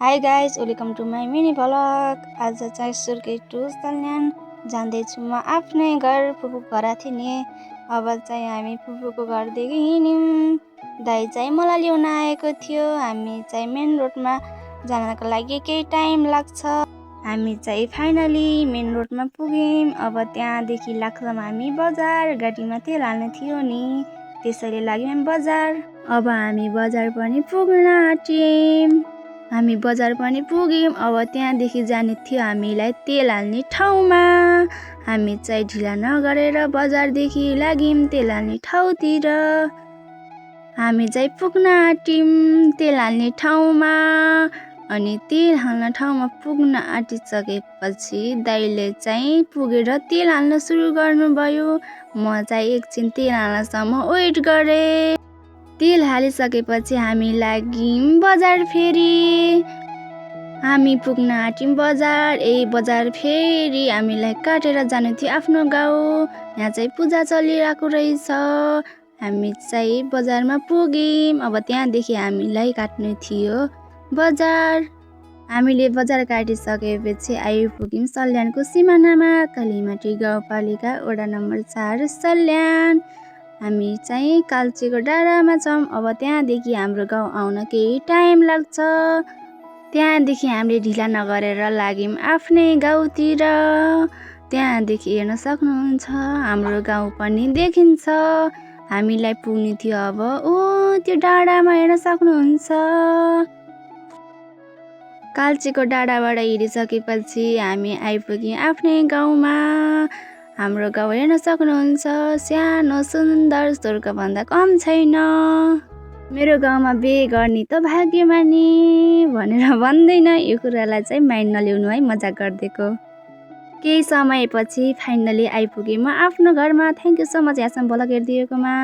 High guys, welcome to my mini vlog. आज चाहिँ Surkhet to Salyan जाँदैछु म आफ्नै घर फुपूको घर थिएँ नि। अब चाहिँ हामी फुपूको घरदेखि हिँड्यौँ। दाइ चाहिँ मलाई ल्याउन आएको थियो। हामी चाहिँ मेन रोडमा जानको लागि केही टाइम लाग्छ। हामी चाहिँ फाइनली मेन रोडमा पुग्यौँ। अब त्यहाँदेखि लाग्छौँ हामी बजार। गाडीमा तेल हाल्नु थियो नि, त्यसैले लाग्यौँ बजार। अब हामी बजार पनि पुग्न आँट्यौँ। हामी बजार पनि पुग्यौँ। अब त्यहाँदेखि जाने थियो हामीलाई तेल हाल्ने ठाउँमा। हामी चाहिँ ढिला नगरेर बजारदेखि लाग्यौँ तेल हाल्ने ठाउँतिर। हामी चाहिँ पुग्न आँट्यौँ तेल हाल्ने ठाउँमा। अनि तेल हाल्ने ठाउँमा पुग्न आँटिसकेपछि दाइले चाहिँ पुगेर तेल हाल्न सुरु गर्नुभयो। म चाहिँ एकछिन तेल हाल्नसम्म वेट गरेँ। तेल हालिसकेपछि हामी लाग्यौँ बजार फेरि। हामी पुग्न आँट्यौँ बजार। बजार फेरि हामीलाई काटेर जानु थियो आफ्नो गाउँ। यहाँ चाहिँ पूजा चलिरहेको रहेछ। हामी चाहिँ बजारमा पुग्यौँ। अब त्यहाँदेखि हामीलाई काट्नु थियो बजार। हामीले बजार काटिसकेपछि आइपुग्यौँ सल्यानको सिमानामा, कालीमाटी गाउँपालिका वडा नम्बर 4 सल्यान। हामी चाहिँ कालचीको डाँडामा छौँ। अब त्यहाँदेखि हाम्रो गाउँ आउन केही टाइम लाग्छ। त्यहाँदेखि हामीले ढिला नगरेर लाग्यौँ आफ्नै गाउँतिर। त्यहाँदेखि हेर्न सक्नुहुन्छ हाम्रो गाउँ पनि देखिन्छ। हामीलाई पुग्नु थियो अब त्यो डाँडामा, हेर्न सक्नुहुन्छ। कालचीको डाँडाबाट हिँडिसकेपछि हामी आइपुग्यौँ आफ्नै गाउँमा। हाम्रो गाउँ हेर्न सक्नुहुन्छ, सानो सुन्दर, स्वर्गभन्दा कम छैन। मेरो गाउँमा बिहे गर्ने त भाग्यमानी भनेर भन्दैन। यो कुरालाई चाहिँ माइन्ड नल्याउनु है, मजाक गरिदिएको। केही समयपछि फाइनली आइपुगेँ म आफ्नो घरमा। थ्याङ्क यू सो मच यहाँसम्म भ्लग हेरिदिएकोमा।